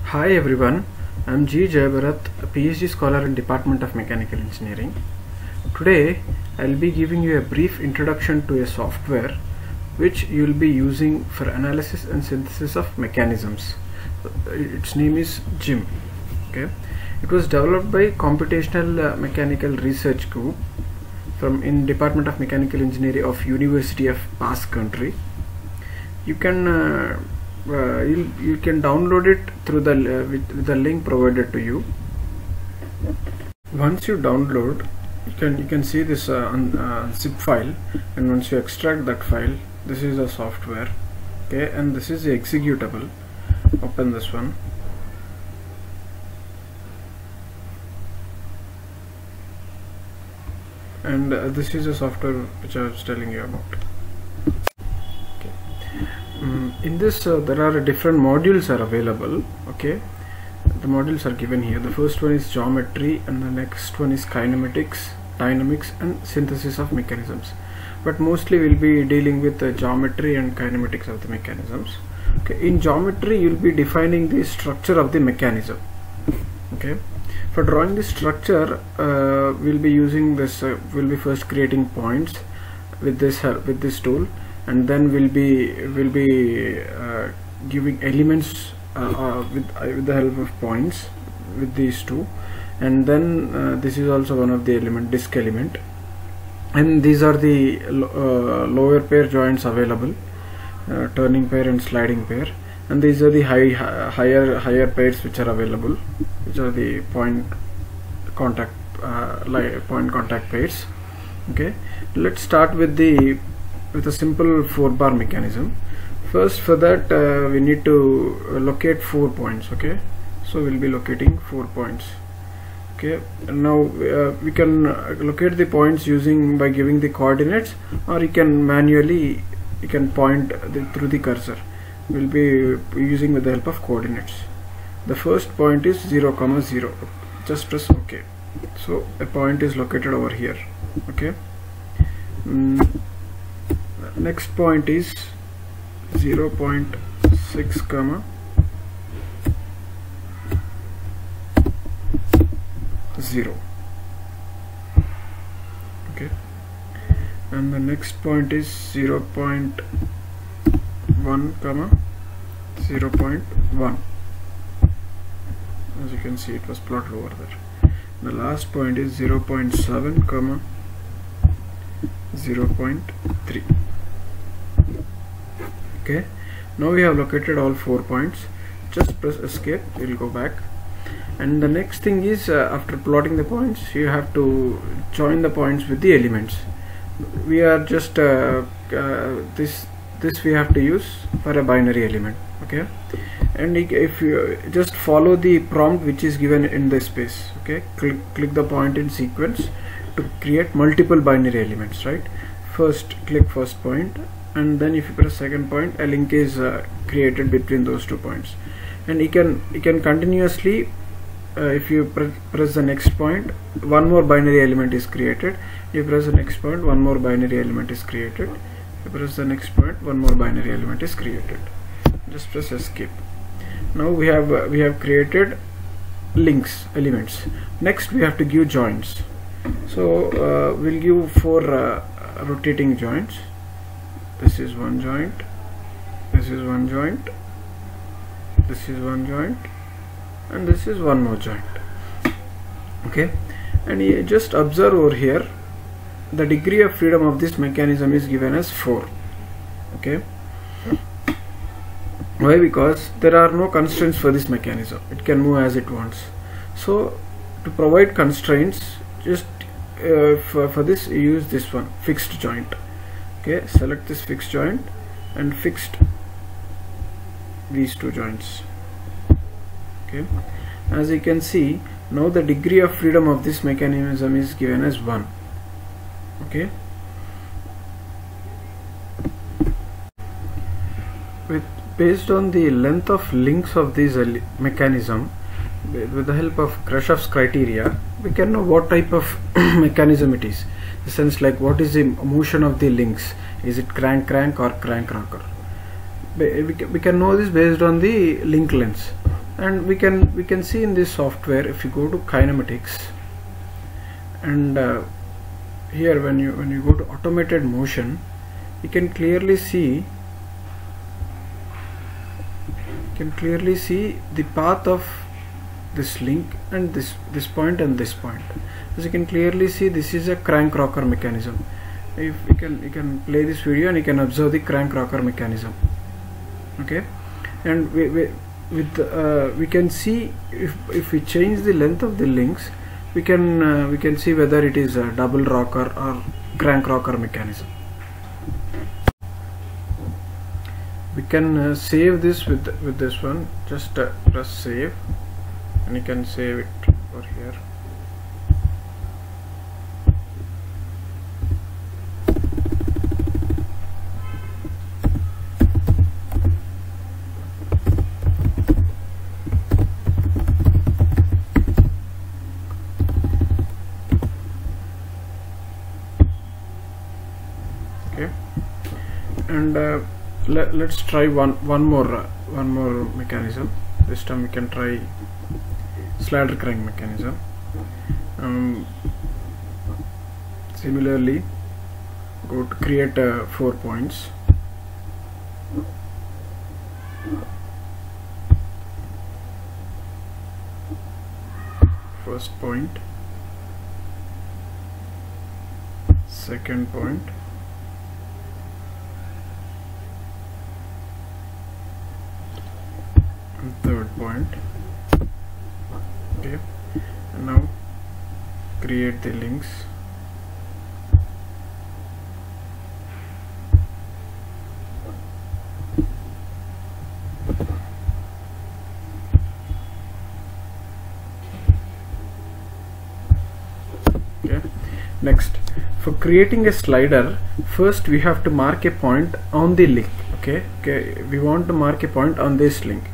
Hi everyone, I am G. Jayabharat, a PhD scholar in Department of Mechanical Engineering. Today I will be giving you a brief introduction to a software which you will be using for analysis and synthesis of mechanisms. Its name is GIM. Okay. It was developed by Computational Mechanical Research Group in Department of Mechanical Engineering of University of Basque Country. You can download it through the with the link provided to you. Once you download, you can see this zip file, and once you extract that file, this is the software. Okay, and this is the executable. Open this one. And this is the software which I was telling you about. In this there are different modules are available. Okay, the modules are given here. The first one is geometry, and the next one is kinematics, dynamics, and synthesis of mechanisms. But mostly we'll be dealing with the geometry and kinematics of the mechanisms. Okay, in geometry you'll be defining the structure of the mechanism. Okay, for drawing the structure we'll be using this. We'll be first creating points with this tool, and then we'll be giving elements with the help of points with these two, and then this is also one of the element, disk element, and these are the lower pair joints available, turning pair and sliding pair, and these are the higher pairs which are available, which are the point contact pairs. Okay, let's start with a simple 4-bar mechanism. First, for that we need to locate 4 points. Okay, so we'll be locating 4 points. Okay, now we can locate the points by giving the coordinates, or you can manually point through the cursor. We'll be using with the help of coordinates. The first point is 0, 0. Just press OK. So a point is located over here. Okay. Next point is 0.6, 0. Okay, and the next point is 0.1, 0.1. As you can see, it was plotted over there. The last point is 0.7, 0.3. Okay, now we have located all 4 points. Just press escape. We'll go back, and the next thing is after plotting the points, you have to join the points with the elements. We are just this we have to use for a binary element. Okay, and if you just follow the prompt which is given in the space, okay, click the point in sequence to create multiple binary elements. Right, first click first point, and then if you press second point, a link is created between those 2 points, and you can continuously if you press the next point, one more binary element is created. You press the next point, one more binary element is created. You press the next point, one more binary element is created. Just press escape. Now we have created elements. Next we have to give joints. So we'll give 4 rotating joints. This is one joint, this is one joint, this is one joint, and this is one more joint. Okay, and you just observe over here, the degree of freedom of this mechanism is given as 4. Okay, why? Because there are no constraints for this mechanism. It can move as it wants. So to provide constraints, just for this you use this one, fixed joint. Okay, select this fixed joint and fixed these 2 joints. Okay, as you can see, now the degree of freedom of this mechanism is given as 1. Okay, based on the length of links of this mechanism, with the help of Grashoff's criteria, we can know what type of mechanism it is. In the sense, like, what is the motion of the links? Is it crank or crank rocker? We can know this based on the link lengths. And we can see in this software, if you go to kinematics, and here when you go to automated motion, you can clearly see the path of this link and this point and this point. As you can clearly see, this is a crank rocker mechanism. If you can play this video and you can observe the crank rocker mechanism. Okay, and we can see if we change the length of the links, we can see whether it is a double rocker or crank rocker mechanism. We can save this with this one. Just press save, and you can save it over here. Okay, and let's try one more mechanism. This time we can try slider crank mechanism. Similarly, go to create 4 points. First point, second point, and third point. Okay, and now create the links. Okay, next, for creating a slider, first we have to mark a point on the link. Okay, we want to mark a point on this link.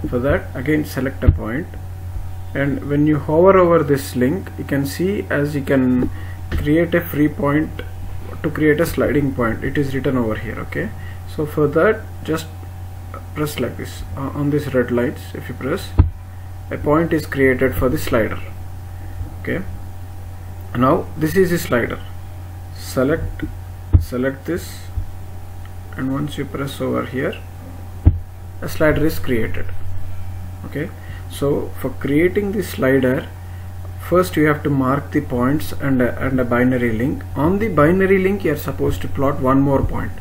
For that, again select a point, and when you hover over this link, you can see as you can create a free point to create a sliding point. It is written over here. Okay, so for that, just press like this on these red lines. If you press, a point is created for the slider. Okay, now this is the slider. Select this, and once you press over here, a slider is created. Okay, so for creating the slider, first you have to mark the points and a binary link. On the binary link, you are supposed to plot one more point.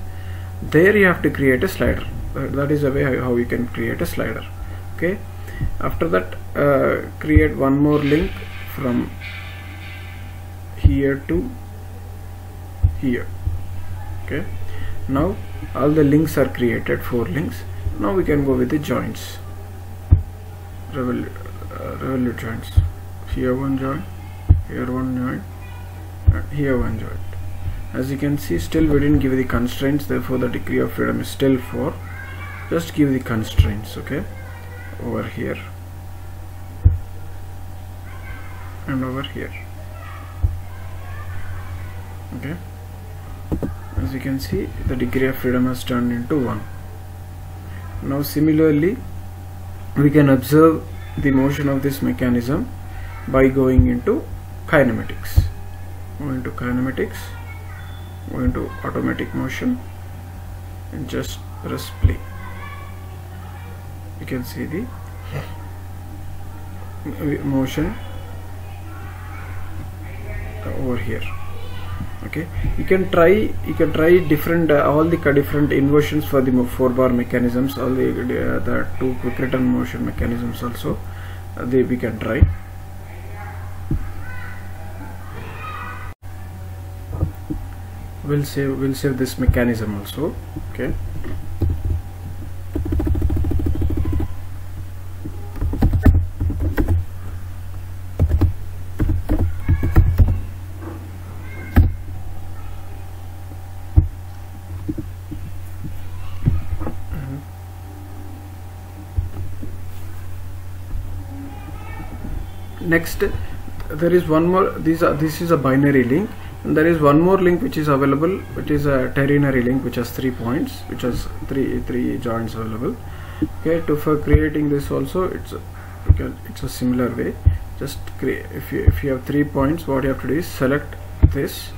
There you have to create a slider. That is the way how you can create a slider. Okay, after that, create one more link from here to here. Okay, now all the links are created, 4 links. Now we can go with the joints. Revolute joints. Here one joint, here one joint, and here one joint. As you can see, still we didn't give the constraints, therefore the degree of freedom is still 4. Just give the constraints. Okay, over here and over here. Okay, as you can see, the degree of freedom has turned into 1. Now similarly, we can observe the motion of this mechanism by going into kinematics. Go into kinematics, go into automatic motion, and just press play. You can see the motion over here. Okay, you can try different all the different inversions for the 4-bar mechanisms, all the 2 quick return motion mechanisms also. We can try. We'll save this mechanism also. Okay, next, there is one more. This is a binary link, and there is one more link which is available, which is a ternary link, which has 3 points, which has three joints available. Okay, for creating this also it's a similar way. Just create, if you have 3 points, what you have to do is select this,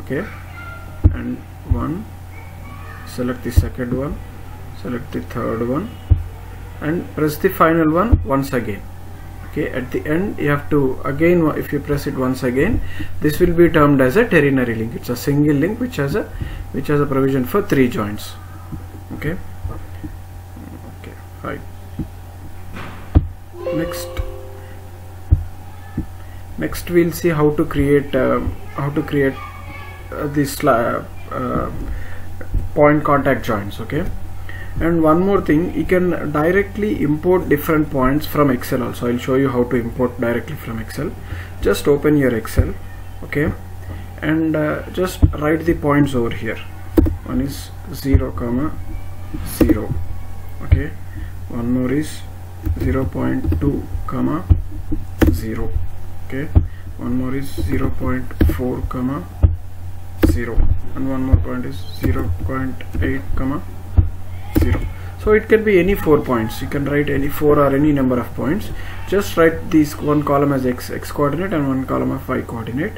okay, and one, select the second one, select the third one, and press the final one once again. Okay, at the end you have to again, if you press it once again, this will be termed as a ternary link. It's a single link which has a provision for 3 joints. Okay, fine. Next we'll see how to create these point contact joints. Okay, and one more thing, you can directly import different points from Excel also. I'll show you how to import directly from Excel. Just open your Excel, okay, and just write the points over here. One is 0, 0, okay, one more is 0.2, 0, okay, one more is 0.4, 0, and one more point is 0.8, 0. So it can be any 4 points. You can write any 4 or any number of points. Just write these, one column as x coordinate and one column of y coordinate.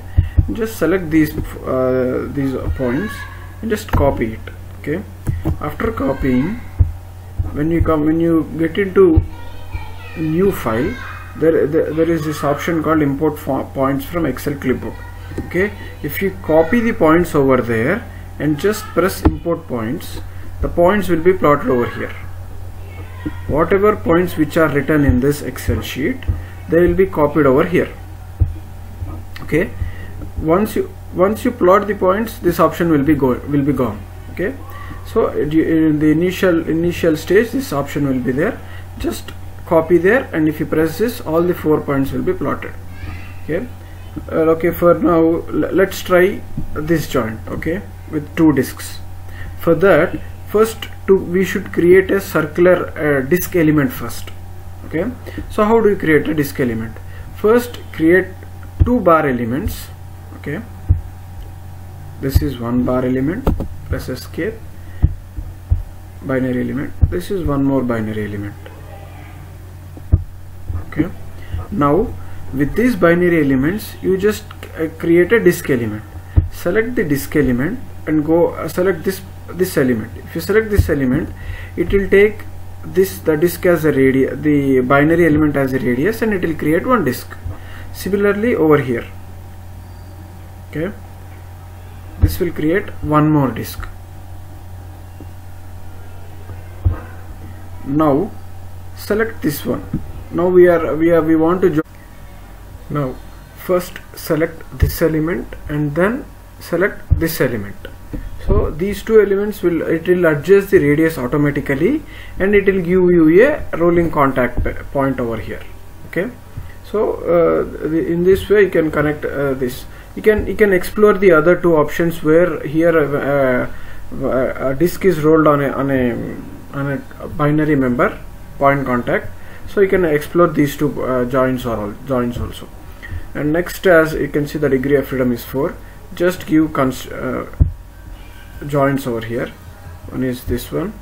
Just select these points and just copy it. Okay, after copying, when you get into new file, there is this option called import points from Excel clipboard. Okay, if you copy the points over there and just press import points, the points will be plotted over here. Whatever points which are written in this Excel sheet, they will be copied over here. Okay, once you plot the points, this option will be gone. Okay, so in the initial stage, this option will be there. Just copy there, and if you press this, all the 4 points will be plotted. Okay, okay, for now let's try this joint, okay, with 2 discs. For that, first we should create a circular disk element first. Okay, so how do you create a disk element? First, create 2 bar elements. Okay, this is 1 bar element, press escape, binary element, this is one more binary element. Okay, now with these binary elements, you just create a disk element. Select the disk element and go select this element. If you select this element, it will take the disk as a radius, the binary element as a radius, and it will create one disk. Similarly over here, okay, this will create one more disk. Now select this one. Now we want to join. Now first select this element and then select this element. So these 2 elements will adjust the radius automatically, and it will give you a rolling contact point over here. Okay, so in this way you can connect this. You can explore the other 2 options where here a disk is rolled on a binary member point contact. So you can explore these 2 joints also. And next, as you can see, the degree of freedom is 4. Just give joints over here. One is this one,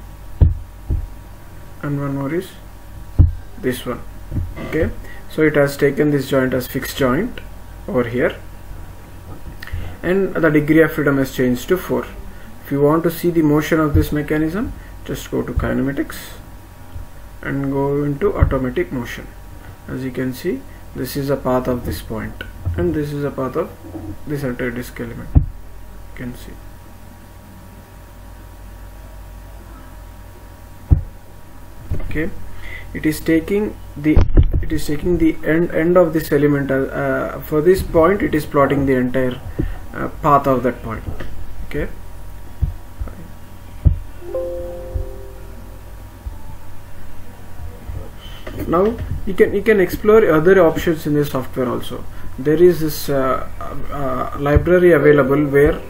and one more is this one. Okay, so it has taken this joint as fixed joint over here, and the degree of freedom has changed to 4. If you want to see the motion of this mechanism, just go to kinematics and go into automatic motion. As you can see, this is a path of this point, and this is a path of this entire disk element. You can see. Okay, it is taking the end of this element. For this point, it is plotting the entire path of that point. Okay. Now you can explore other options in the software also. There is this library available where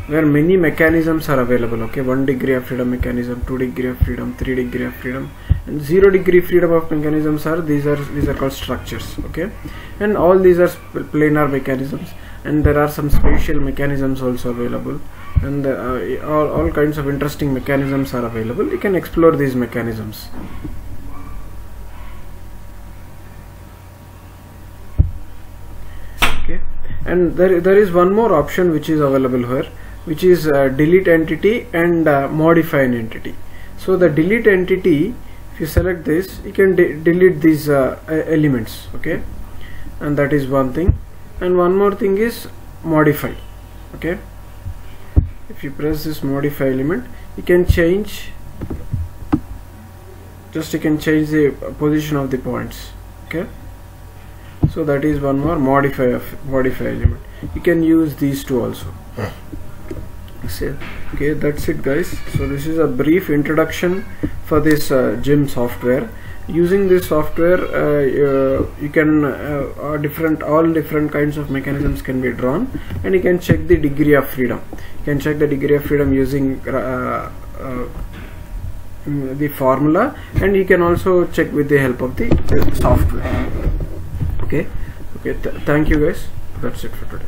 many mechanisms are available. Okay, 1 degree of freedom mechanism, 2 degree of freedom, 3 degree of freedom, and 0 degree freedom of mechanisms are these are called structures. Okay, and all these are planar mechanisms. and there are some spatial mechanisms also available, and all kinds of interesting mechanisms are available. You can explore these mechanisms. Okay, and there is one more option which is available here, which is delete entity and modify an entity. So the delete entity, if you select this, you can delete these elements. Okay, and that is one thing. And one more thing is modify. Okay, if you press this modify element, you can change, you can change the position of the points. Okay, so that is one more modify element. You can use these two also. Okay, that's it guys. So this is a brief introduction for this GIM software. Using this software you can all different kinds of mechanisms can be drawn, and you can check the degree of freedom. You can check the degree of freedom using the formula, and you can also check with the help of the software. Okay, thank you guys. That's it for today.